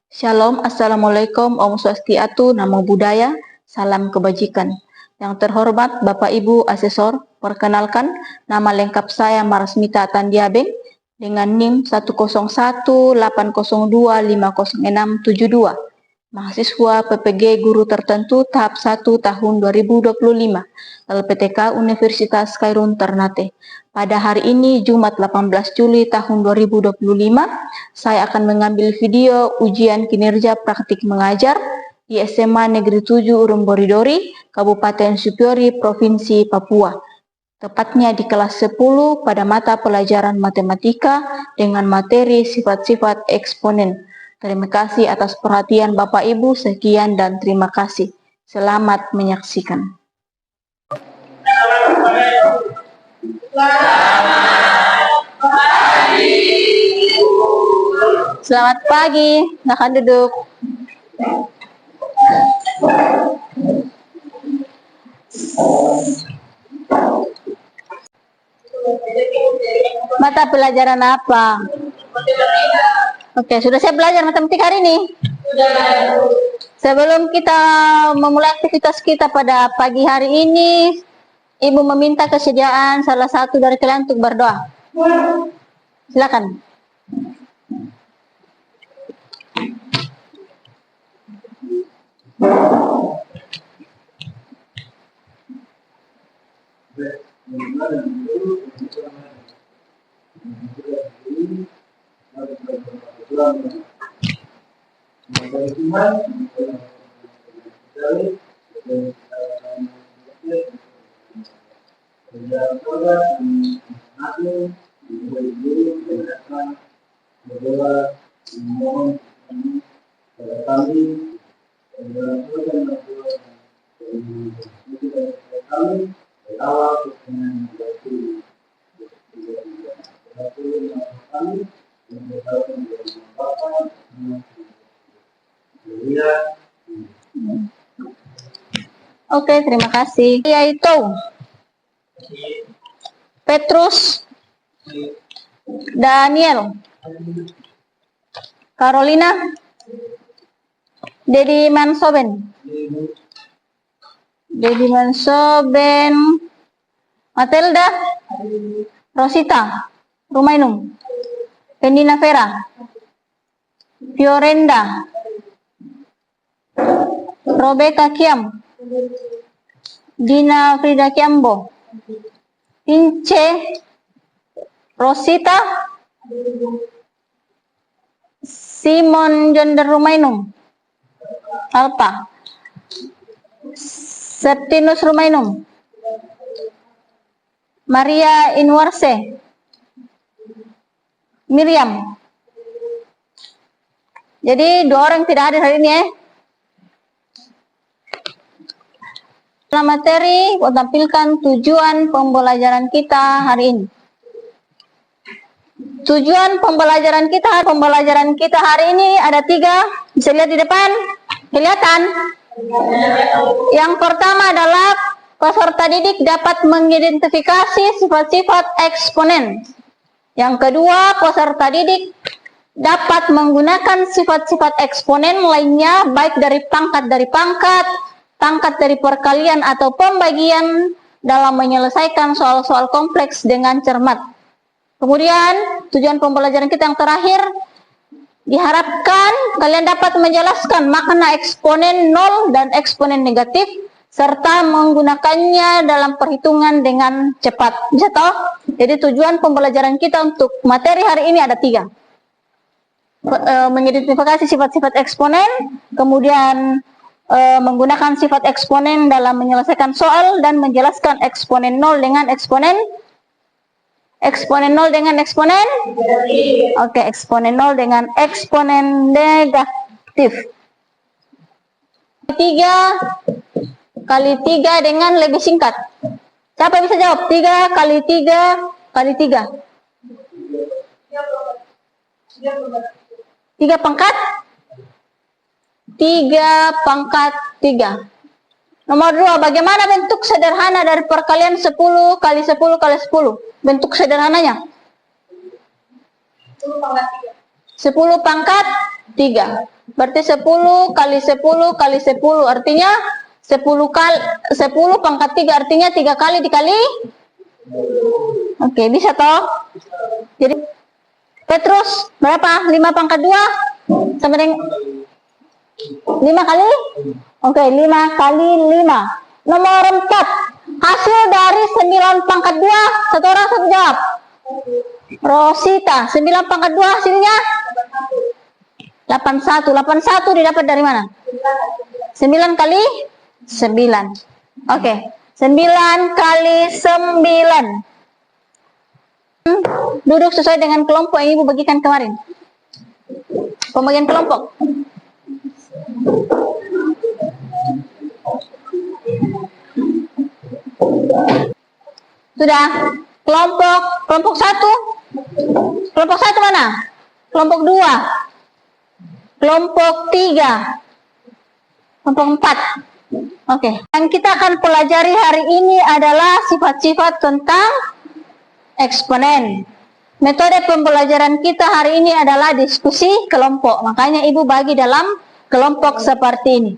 Shalom, Assalamualaikum, Om Swastiatu, Namo Buddhaya, Salam Kebajikan. Yang terhormat Bapak Ibu Asesor, perkenalkan nama lengkap saya Marasmita Tandiabeng dengan NIM 10180250672, mahasiswa PPG Guru Tertentu tahap 1 tahun 2025, LPTK Universitas Khairun Ternate. Pada hari ini, Jumat 18 Juli tahun 2025, saya akan mengambil video ujian kinerja praktik mengajar di SMA Negeri 7 Urumboridori, Kabupaten Supiori, Provinsi Papua. Tepatnya di kelas 10 pada mata pelajaran matematika dengan materi sifat-sifat eksponen. Terima kasih atas perhatian Bapak Ibu, sekian dan terima kasih. Selamat menyaksikan. Selamat pagi, silakan duduk. Mata pelajaran apa? Oke, sudah saya belajar matematika hari ini? Sebelum kita memulai aktivitas kita pada pagi hari ini, Ibu meminta kesediaan salah satu dari kalian untuk berdoa. Silakan. Oke, terima kasih. Yaitu Petrus, Daniel, Carolina, Dedi Mansoben, Matilda, Rosita, Rumainum, Pendina Vera, Fiorenda, Robeka Kiam, Dina Frida Kiambo, Pince, Rosita, Simon Jonder Rumainum, Alpa, Septinus Rumainum, Maria Inwarse, Miriam. Jadi 2 orang tidak hadir hari ini ya. Dalam materi, tampilkan tujuan pembelajaran kita hari ini. Tujuan pembelajaran kita hari ini ada 3. Bisa lihat di depan? Kelihatan? Yang pertama adalah peserta didik dapat mengidentifikasi sifat-sifat eksponen. Yang kedua, peserta didik dapat menggunakan sifat-sifat eksponen lainnya, baik dari pangkat dari perkalian atau pembagian dalam menyelesaikan soal-soal kompleks dengan cermat. Kemudian, tujuan pembelajaran kita yang terakhir, diharapkan kalian dapat menjelaskan makna eksponen nol dan eksponen negatif, serta menggunakannya dalam perhitungan dengan cepat. Bisa toh? Jadi tujuan pembelajaran kita untuk materi hari ini ada 3. Mengidentifikasi sifat-sifat eksponen, kemudian menggunakan sifat eksponen dalam menyelesaikan soal, dan menjelaskan eksponen nol dengan eksponen nol dengan eksponen oke, eksponen nol dengan eksponen negatif. 3 kali 3 dengan lebih singkat. Siapa yang bisa jawab? 3 kali 3 kali 3. 3 pangkat 3 pangkat 3. Nomor 2, bagaimana bentuk sederhana dari perkalian 10 kali 10 kali 10? Bentuk sederhananya 10 pangkat 3. Berarti 10 kali 10 kali 10. Artinya 10 pangkat 3. Artinya 3 kali dikali. Oke, bisa toh? Jadi Petrus berapa? 5 pangkat 2 sama dengan 5 kali? Oke, 5 kali 5. Nomor 4. Hasil dari 9 pangkat 2. Satu orang satu jawab. Rosita, 9 pangkat 2 hasilnya 81. 81 didapat dari mana? 9 kali 9. Oke, 9 kali 9. Duduk sesuai dengan kelompok yang Ibu bagikan kemarin. Pembagian kelompok. Sudah. Kelompok 1. Kelompok 1 mana? Kelompok 2. Kelompok 3. Kelompok 4. Oke. Yang kita akan pelajari hari ini adalah sifat-sifat tentang eksponen. Metode pembelajaran kita hari ini adalah diskusi kelompok. Makanya Ibu bagi dalam kelompok seperti ini.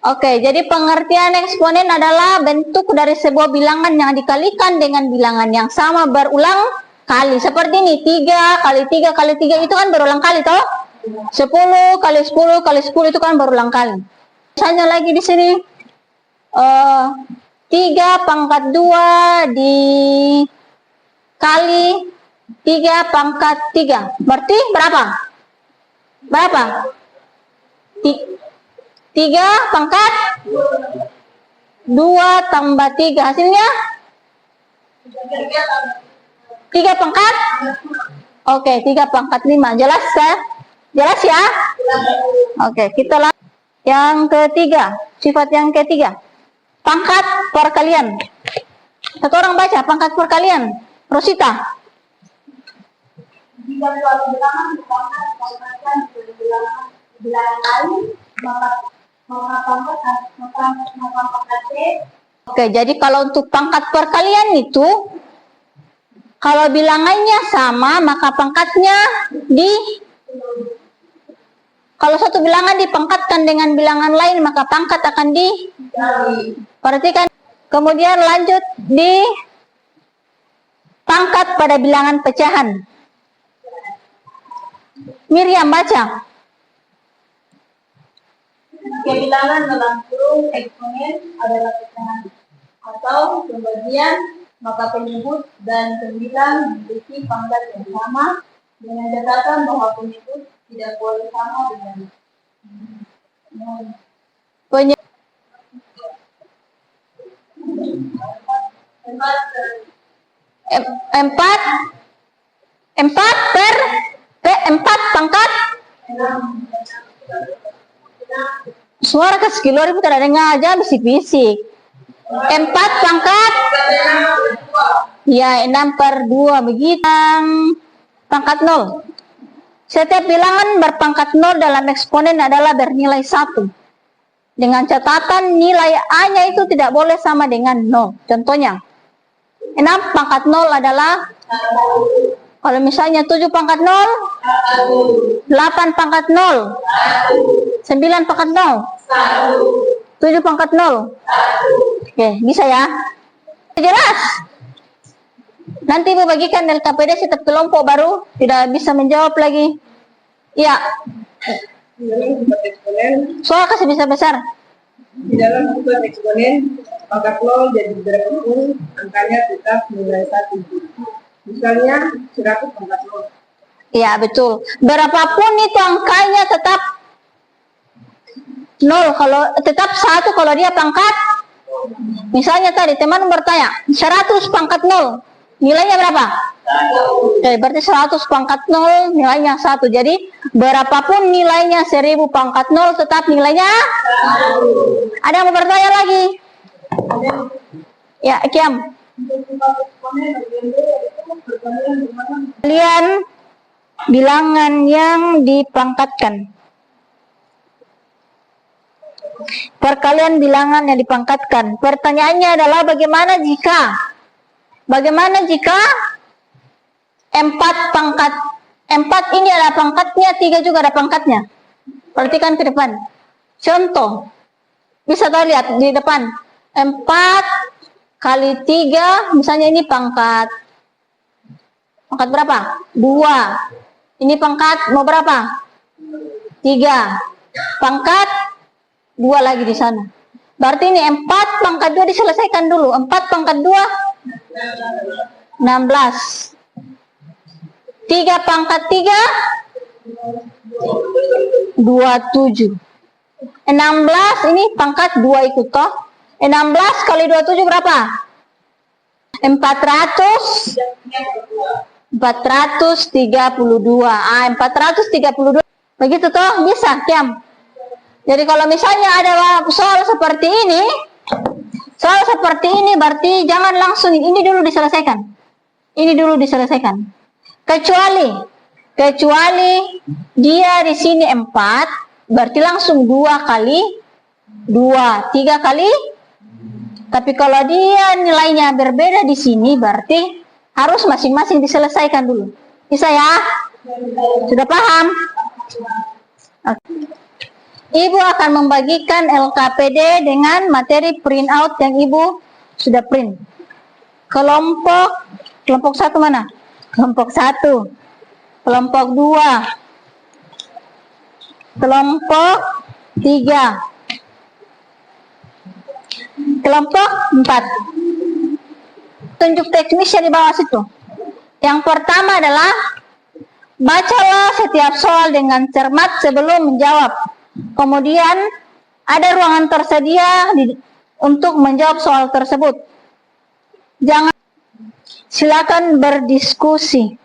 Oke, jadi pengertian eksponen adalah bentuk dari sebuah bilangan yang dikalikan dengan bilangan yang sama berulang kali. Seperti ini, 3 kali 3 kali 3 itu kan berulang kali toh? 10 kali 10 kali 10 itu kan berulang kali. Misalnya lagi di sini 3 pangkat 2 dikali 3 pangkat 3. Berarti berapa? Berapa? 3 pangkat 2 tambah 3. Hasilnya 3 pangkat. Oke, 3 pangkat 5. Jelas ya? Jelas ya? Oke, kita lanjut. Yang ketiga, sifat yang ketiga. Pangkat perkalian. Satu orang baca pangkat perkalian. Rosita. Jika suatu bilangan dipangkat bilangan lain, maka pangkat C. Oke, jadi kalau untuk pangkat perkalian itu, kalau bilangannya sama, maka pangkatnya kalau satu bilangan dipangkatkan dengan bilangan lain, maka pangkat akan perhatikan. Kemudian lanjut di pangkat pada bilangan pecahan. Miriam baca. Bilangan dalam kurung eksponen adalah pecahan atau pembagian, maka penyebut dan pembilang memiliki pangkat yang sama dengan catatan bahwa penyebut tidak boleh sama dengan empat pangkat. Suara ke sekilar Ibu tidak dengar aja bisik-bisik. 4 pangkat. Ya, 6/2 begitu. Pangkat 0. Setiap bilangan berpangkat 0 dalam eksponen adalah bernilai 1. Dengan catatan nilai A-nya itu tidak boleh sama dengan 0. Contohnya, 6 pangkat 0 adalah, kalau misalnya 7 pangkat 0, 8 pangkat 0, 9 pangkat 0, 7 pangkat 0. Oke, bisa ya? Jelas? Nanti Ibu bagikan LKPD setiap kelompok baru tidak bisa menjawab lagi. Ya. Soal kasih bisa besar. Di dalam bukan eksponen, pangkat 0 jadi berapapun angkanya tetap nilai 1. Misalnya 100 pangkat 0. Iya, betul. Berapapun itu angkanya tetap 0, kalau tetap 1 kalau dia pangkat. Misalnya tadi teman bertanya, 100 pangkat 0. Nilainya berapa? 1. Oke, berarti 100 pangkat 0 nilainya 1. Jadi berapapun nilainya 1000 pangkat 0 tetap nilainya 1. Ada yang mau bertanya lagi? Ya, Kiam. Kalian bilangan yang dipangkatkan. Perkalian bilangan yang dipangkatkan. Pertanyaannya adalah bagaimana jika 4 ini ada pangkatnya, 3 juga ada pangkatnya. Perhatikan ke depan. Contoh, bisa kalian lihat di depan. 4 kali 3, misalnya ini pangkat berapa? 2. Ini pangkat mau berapa? 3. Pangkat 2 lagi di sana. Berarti ini 4 pangkat 2 diselesaikan dulu. 4 pangkat 2, 16. 3 pangkat 3, 27. 16 ini pangkat 2 ikut toh. 16 kali 27 berapa? 432. 432. Begitu toh, bisa Kiam. Jadi kalau misalnya ada soal seperti ini, berarti jangan langsung ini dulu diselesaikan. Ini dulu diselesaikan. Kecuali dia di sini 4, berarti langsung 2 kali 2, 3 kali. Tapi kalau dia nilainya berbeda di sini, berarti harus masing-masing diselesaikan dulu. Bisa ya? Sudah paham? Ibu akan membagikan LKPD dengan materi printout yang Ibu sudah print. Kelompok 1 mana? Kelompok 1. Kelompok 2. Kelompok 3. Kelompok 4. Tunjuk teknisnya di bawah situ. Yang pertama adalah bacalah setiap soal dengan cermat sebelum menjawab. Kemudian ada ruangan tersedia untuk menjawab soal tersebut. Silakan berdiskusi.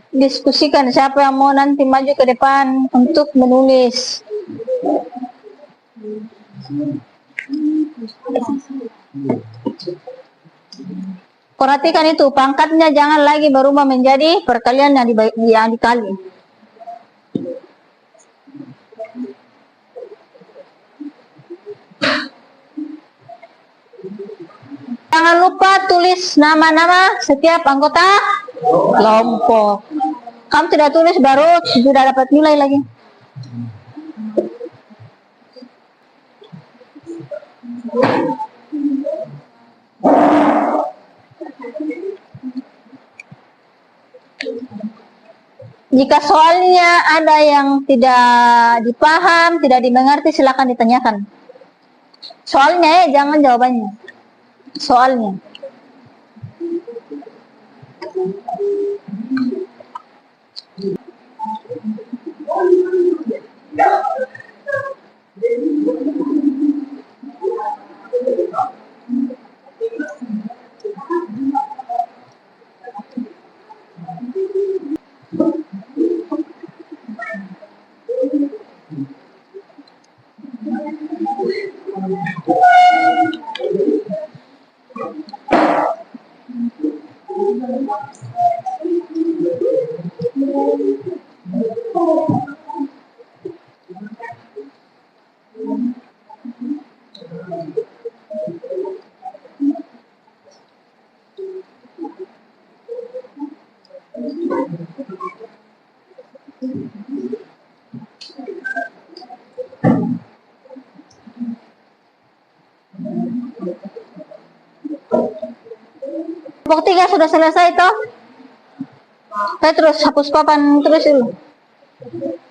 Diskusikan siapa yang mau nanti maju ke depan untuk menulis. Perhatikan itu, pangkatnya jangan lagi berubah menjadi perkalian yang dikali. Jangan lupa tulis nama-nama setiap anggota kelompok. Kamu tidak tulis baru sudah dapat nilai lagi. Jika soalnya ada yang tidak dipaham, tidak dimengerti, silakan ditanyakan. Soalnya ya, jangan jawabannya. Soalnya. Kelompok 3 sudah selesai toh? Terus hapus papan terus dulu.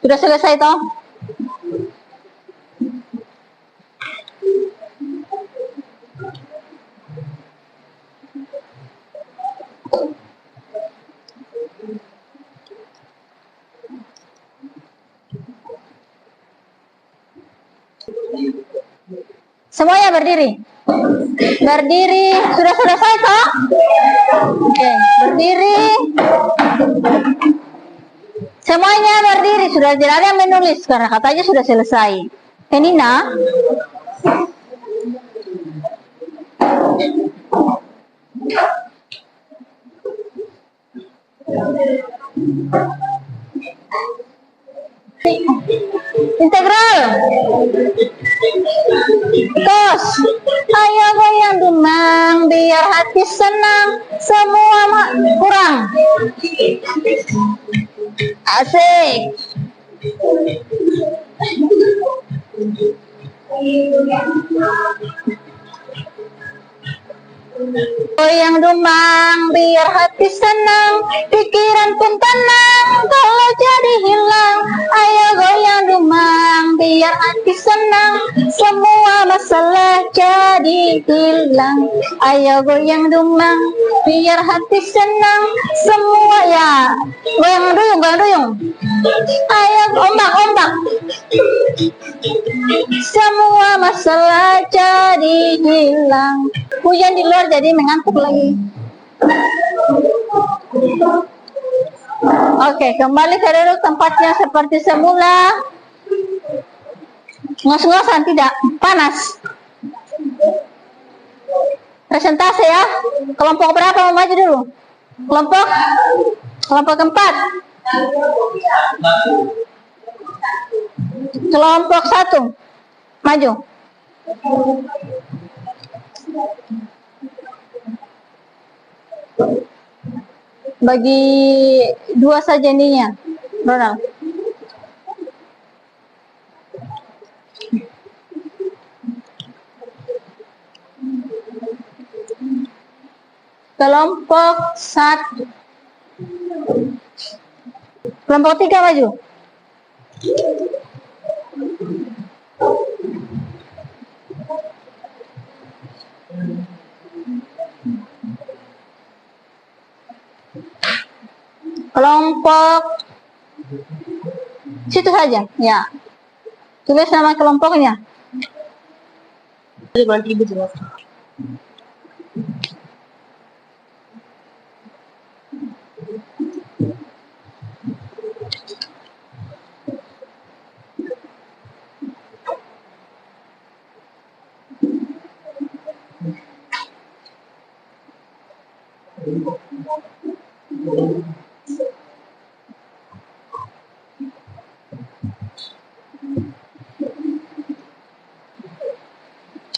Sudah selesai toh? Semuanya berdiri. Berdiri. Sudah selesai toh? Oke, berdiri. Semuanya berdiri. Sudah tidak ada yang menulis karena katanya sudah selesai. Nina. Integral. Tos. Ayo goyang dumang biar hati senang. Semua kurang. Asik. Goyang dumang biar hati senang, pikiran pun tenang kalau jadi hilang. Ayo goyang dumang biar hati senang, semua masalah jadi hilang. Ayo goyang dumang biar hati senang, semua ya. Goyang duyung, goyang duyung. Ayo ombak-ombak. Semua masalah jadi hilang. Hujan di luar jadi mengantuk lagi. Oke, kembali ke duduk tempatnya seperti semula. Ngos-ngosan tidak, panas. Presentasi ya. Kelompok berapa mau maju dulu? Kelompok keempat. Kelompok 1 maju. Bagi 2 saja ininya, Ronald. Kelompok 1. Kelompok 3 maju. Kelompok situ saja, ya. Tulis nama kelompoknya. Nanti Ibu jelaskan.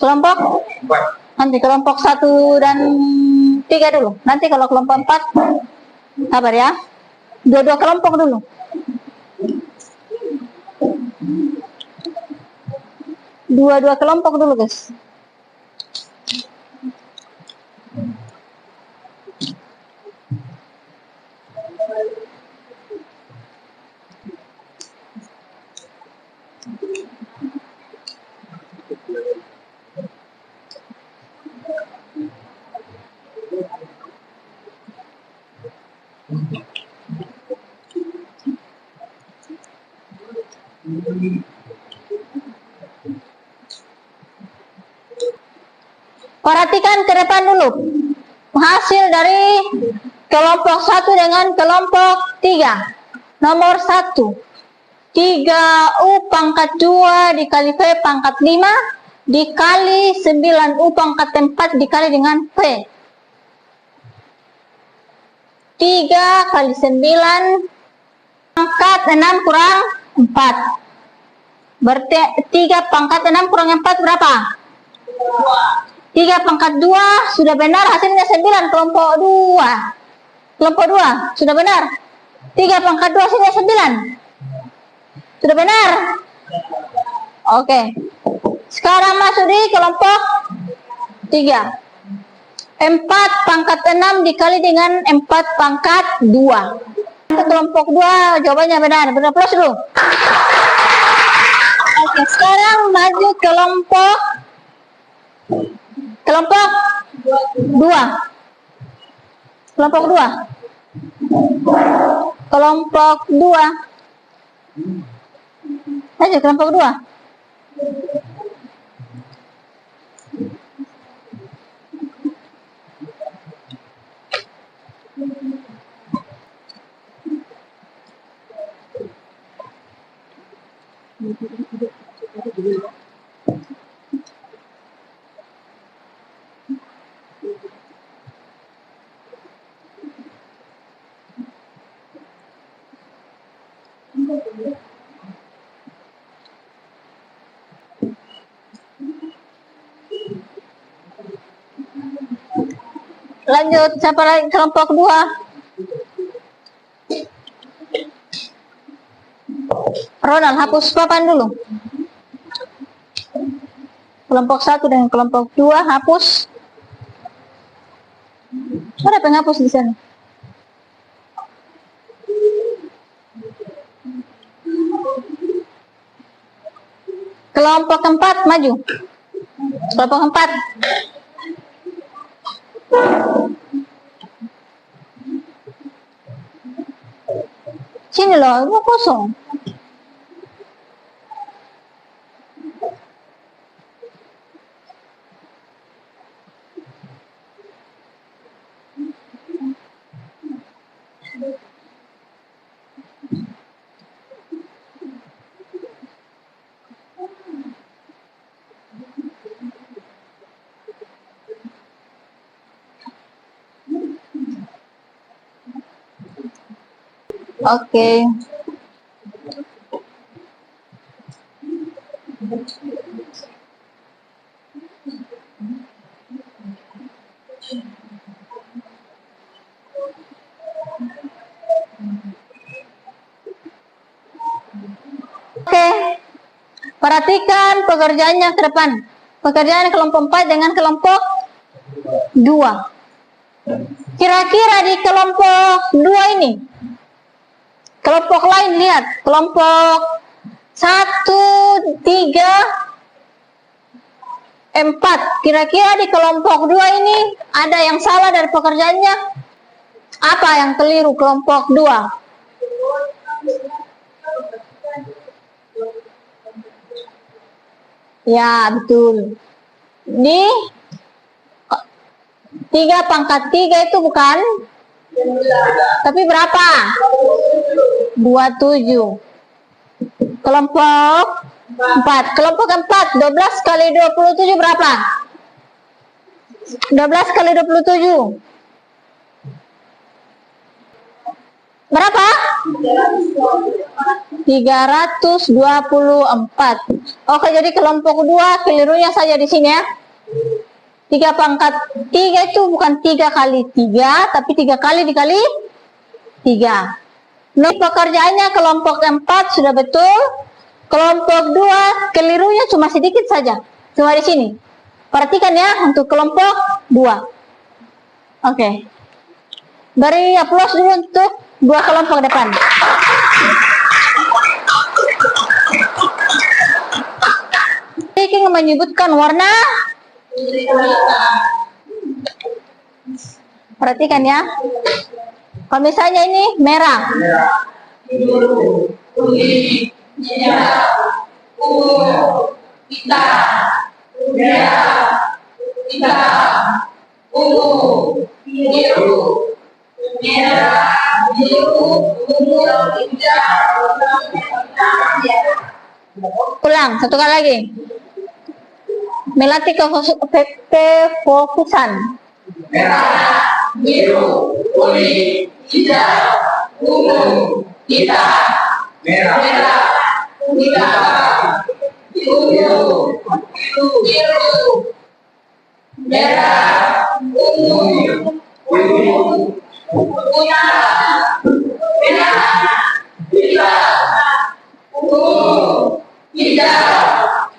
Kelompok nanti kelompok 1 dan 3 dulu. Nanti kalau kelompok 4 sabar ya. 2 kelompok dulu. Dua kelompok dulu, guys. Perhatikan ke depan dulu. Hasil dari kelompok 1 dengan kelompok 3. Nomor 1. 3U pangkat 2 dikali V pangkat 5 dikali 9U pangkat 4 dikali dengan V. 3 kali 9 pangkat 6 kurang 4. Berarti 3 pangkat 6 kurang 4 berapa? 3 pangkat 2 sudah benar, hasilnya 9. Kelompok 2. Kelompok 2 sudah benar. 3 pangkat 2 hasilnya 9. Sudah benar? Oke. Sekarang masuk di kelompok 3. 4 pangkat 6 dikali dengan 4 pangkat 2. 1 kelompok 2 jawabannya benar. Benar, plus dulu. Oke, sekarang maju kelompok 2. Kelompok 2. Kelompok 2. Maju kelompok 2. Lanjut, siapa lagi kelompok 2? Ronald, hapus papan dulu. Kelompok 1 dengan kelompok 2 hapus. Ada penghapus di sana. Kelompok 4 maju. Kelompok 4. Sini loh, ini kosong. Oke. Oke. Perhatikan pekerjaannya ke depan. Pekerjaan kelompok 4 dengan kelompok 2. Kira-kira di kelompok 2 ini, kelompok lain lihat, kelompok 1, 3, 4. Kira-kira di kelompok 2 ini ada yang salah dari pekerjaannya? Apa yang keliru kelompok 2? Ya, betul. Di 3 pangkat 3 itu bukan? Tapi berapa? 27. Kelompok 4. Kelompok 4, 12 kali 27 berapa? 12 kali 27. Berapa? 324. Oke, jadi kelompok 2 kelirunya saja di sini ya. 3 pangkat 3 itu bukan 3 kali 3, tapi 3 kali dikali 3. Nah, pekerjaannya kelompok 4 sudah betul. Kelompok 2 kelirunya cuma sedikit saja. Cuma di sini. Perhatikan ya untuk kelompok 2. Oke. Beri aplaus dulu untuk 2 kelompok depan. Ini menyebutkan warna. Perhatikan ya. Kalau misalnya ini merah. Biru, kuning, merah, ungu, hitam, merah, hitam, ungu, biru, merah, biru, ungu, hitam. Ulang, satu kali lagi. Melatih kefokusan. Merah, biru, kuning, hijau, ungu, hitam, merah, hitam, ungu, biru, merah, ungu, kuning, hitam, merah, hitam, ungu, hijau,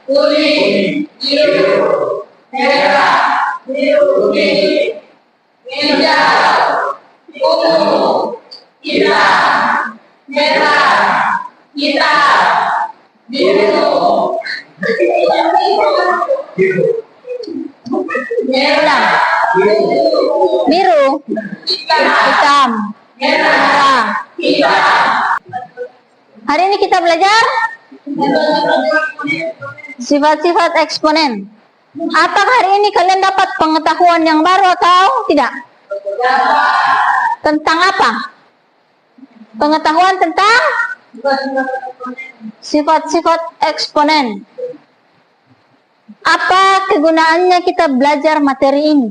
kuning, biru, merah, kuning, hijau, ungu, hitam, merah, hitam, biru, Ulang. Biru, hitam, merah. Hari ini kita belajar sifat-sifat eksponen. Apakah hari ini kalian dapat pengetahuan yang baru atau tidak? Tentang apa? Pengetahuan tentang sifat-sifat eksponen. Apa kegunaannya kita belajar materi ini?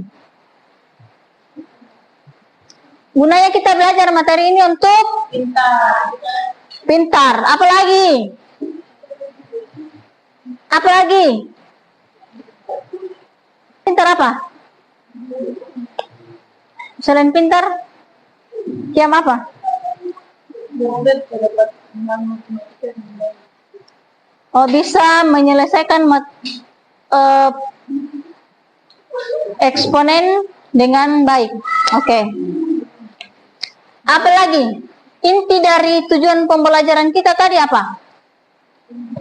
Gunanya kita belajar materi ini untuk pintar. Apa lagi? Apa lagi? Pintar apa? Selain pintar, kiam apa? Oh, bisa menyelesaikan eksponen dengan baik. Oke. Apa lagi? Inti dari tujuan pembelajaran kita tadi apa?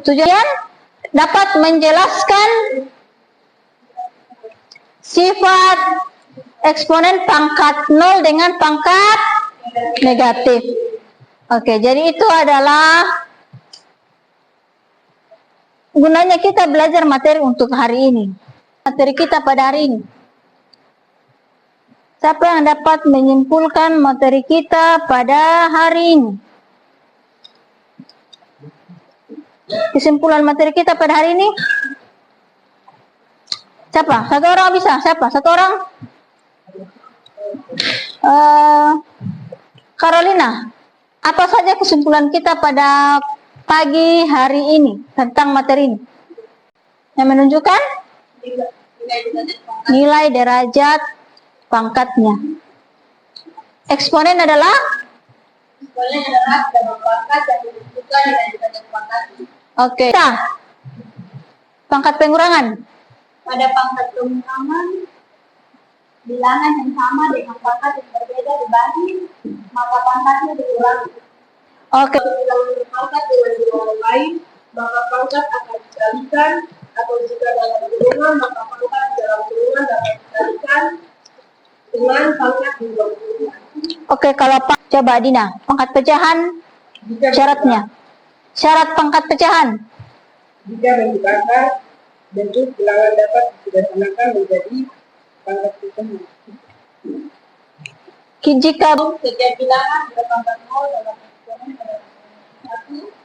Tujuan dapat menjelaskan sifat eksponen pangkat 0 dengan pangkat negatif. Oke, jadi itu adalah gunanya kita belajar materi untuk hari ini. Materi kita pada hari ini. Siapa yang dapat menyimpulkan materi kita pada hari ini? Kesimpulan materi kita pada hari ini? Siapa? Satu orang bisa? Siapa? Satu orang? Carolina. Apa saja kesimpulan kita pada pagi hari ini tentang materi ini? Yang menunjukkan nilai derajat pangkatnya. Eksponen adalah pangkat yang ditentukan nilai derajat pangkatnya. Oke. Pangkat pengurangan. Pada pangkat pengurangan, bilangan yang sama dengan pangkat yang berbeda dibagi, maka pangkatnya dikurangi. Oke. Bila pangkat dengan bilangan lain, maka pangkat akan dikalikan, atau jika dalam kurungan, maka pangkat dalam kurungan dapat dikalikan dengan pangkat di luar kurungan. Oke, kalau coba Dina, pangkat pecahan syaratnya. Syarat pangkat pecahan. Jika membakar, bentuk bilangan dapat disederhanakan menjadi pangkat pecahan. Jika Setiap bilangan berpangkat 0 dalam eksponen pada satu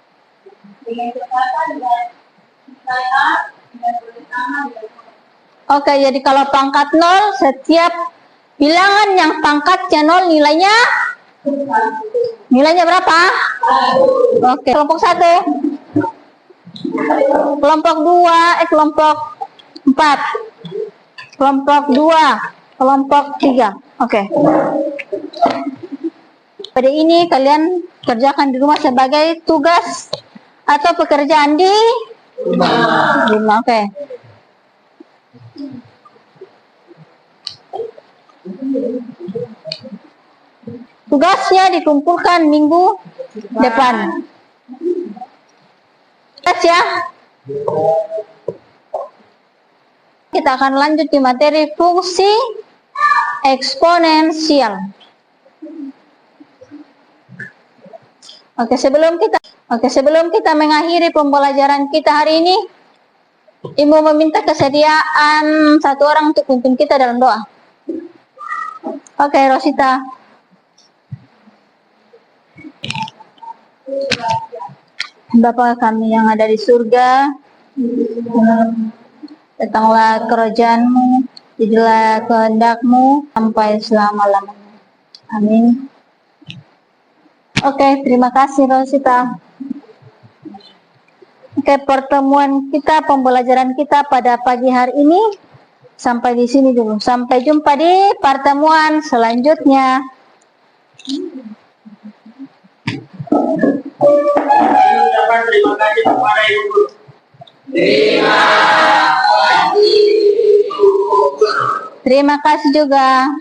dengan catatan nilai A dengan tulis sama nilai 0. Oke, jadi kalau pangkat 0, setiap bilangan yang pangkatnya 0 nilainya berapa? Oke, kelompok 1, kelompok 2, kelompok 4, kelompok 2, kelompok 3. Oke. Pada ini kalian kerjakan di rumah sebagai tugas atau pekerjaan di rumah. Oke. Tugasnya dikumpulkan minggu depan. Tugas ya. Kita akan lanjut di materi fungsi eksponensial. Oke, sebelum kita mengakhiri pembelajaran kita hari ini, Ibu meminta kesediaan satu orang untuk pimpin kita dalam doa. Oke, Rosita. Bapa kami yang ada di surga, datanglah kerajaan-Mu, jadilah kehendak-Mu sampai selama-lamanya. Amin. Oke, terima kasih Rosita. Oke, pertemuan kita, pembelajaran kita pada pagi hari ini sampai di sini dulu. Sampai jumpa di pertemuan selanjutnya. Terima kasih kepada Ibu Guru. Terima kasih juga.